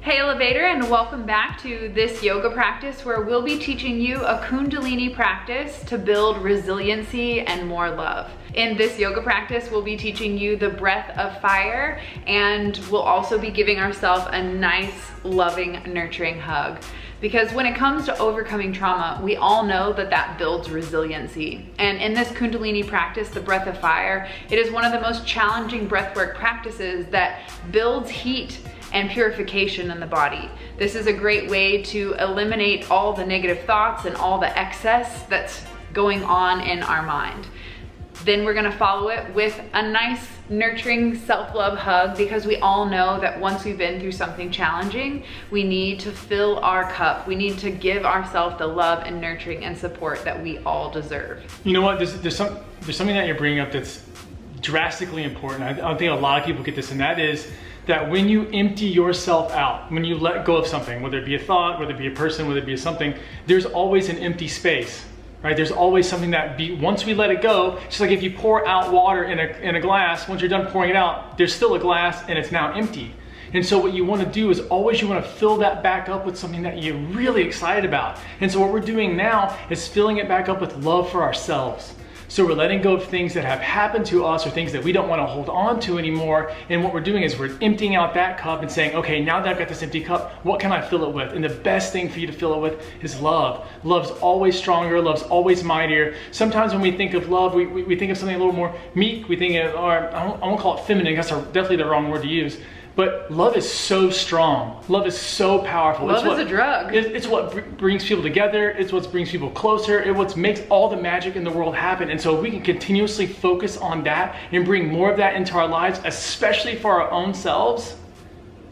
Hey Elevator, and welcome back to this yoga practice where we'll be teaching you a Kundalini practice to build resiliency and more love. In this yoga practice, we'll be teaching you the breath of fire, and we'll also be giving ourselves a nice, loving, nurturing hug. Because when it comes to overcoming trauma, we all know that that builds resiliency. And in this Kundalini practice, the breath of fire, it is one of the most challenging breathwork practices that builds heat and purification in the body. This is a great way to eliminate all the negative thoughts and all the excess that's going on in our mind. Then we're gonna follow it with a nice, nurturing self-love hug, because we all know that once we've been through something challenging, we need to fill our cup. We need to give ourselves the love and nurturing and support that we all deserve. You know what, there's something that you're bringing up that's drastically important. I don't think a lot of people get this, and that is that when you empty yourself out, when you let go of something, whether it be a thought, whether it be a person, whether it be something, there's always an empty space, right? There's always something that once we let it go, just like if you pour out water in a glass, once you're done pouring it out, there's still a glass and it's now empty. And so what you want to do is always you want to fill that back up with something that you're really excited about. And so what we're doing now is filling it back up with love for ourselves. So we're letting go of things that have happened to us or things that we don't want to hold on to anymore. And what we're doing is we're emptying out that cup and saying, okay, now that I've got this empty cup, what can I fill it with? And the best thing for you to fill it with is love. Love's always stronger, love's always mightier. Sometimes when we think of love, we think of something a little more meek. We think of, or I won't call it feminine, that's definitely the wrong word to use. But love is so strong. Love is so powerful. Love is a drug. It's what brings people together. It's what brings people closer. It's what makes all the magic in the world happen. And so if we can continuously focus on that and bring more of that into our lives, especially for our own selves,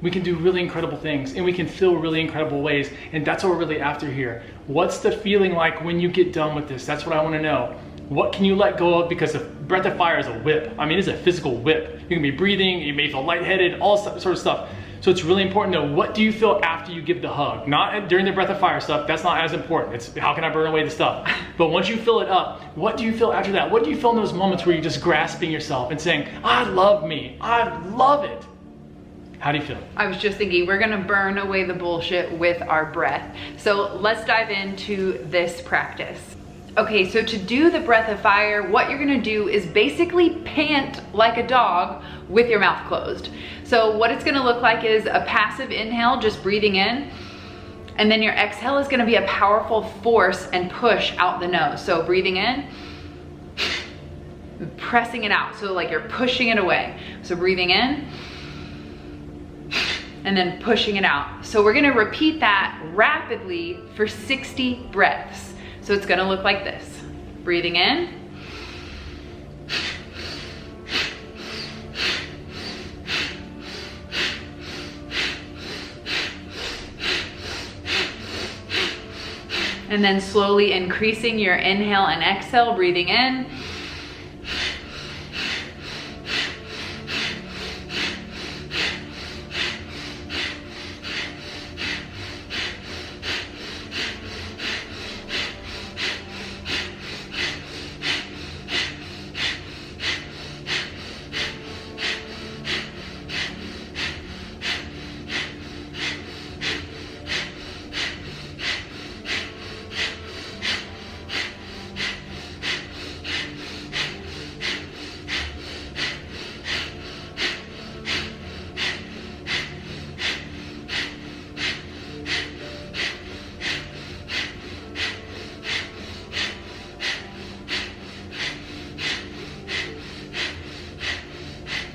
we can do really incredible things and we can feel really incredible ways. And that's what we're really after here. What's the feeling like when you get done with this? That's what I want to know. What can you let go of? Because the breath of fire is a whip. I mean, it's a physical whip. You can be breathing, you may feel lightheaded, all sort of stuff. So it's really important to know, what do you feel after you give the hug? Not during the breath of fire stuff, that's not as important. It's how can I burn away the stuff? But once you fill it up, what do you feel after that? What do you feel in those moments where you're just grasping yourself and saying, I love me, I love it? How do you feel? I was just thinking, we're gonna burn away the bullshit with our breath. So let's dive into this practice. Okay, so to do the breath of fire, what you're gonna do is basically pant like a dog with your mouth closed. So what it's gonna look like is a passive inhale, just breathing in, and then your exhale is gonna be a powerful force and push out the nose. So breathing in, pressing it out, so like you're pushing it away. So breathing in, and then pushing it out. So we're gonna repeat that rapidly for 60 breaths. So it's gonna look like this. Breathing in. And then slowly increasing your inhale and exhale, breathing in.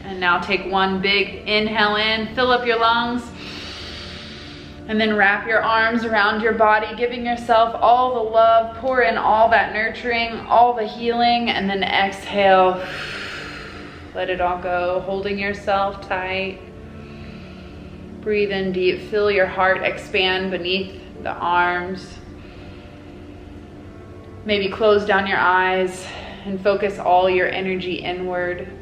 And now take one big inhale in, fill up your lungs, and then wrap your arms around your body, giving yourself all the love, pour in all that nurturing, all the healing, and then exhale. Let it all go, holding yourself tight. Breathe in deep, feel your heart expand beneath the arms. Maybe close down your eyes and focus all your energy inward.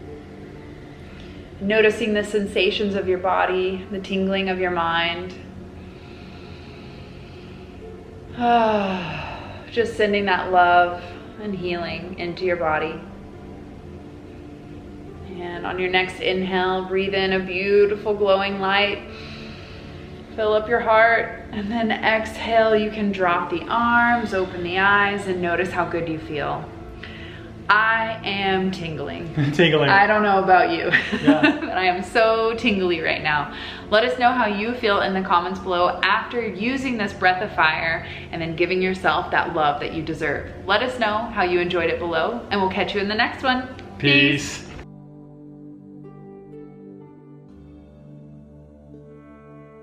Noticing the sensations of your body, the tingling of your mind. Just sending that love and healing into your body. And on your next inhale, breathe in a beautiful glowing light. Fill up your heart, and then exhale. You can drop the arms, open the eyes, and notice how good you feel. I am tingling. Tingling. I don't know about you, Yeah. but I am so tingly right now. Let us know how you feel in the comments below after using this breath of fire and then giving yourself that love that you deserve. Let us know how you enjoyed it below, and we'll catch you in the next one. Peace.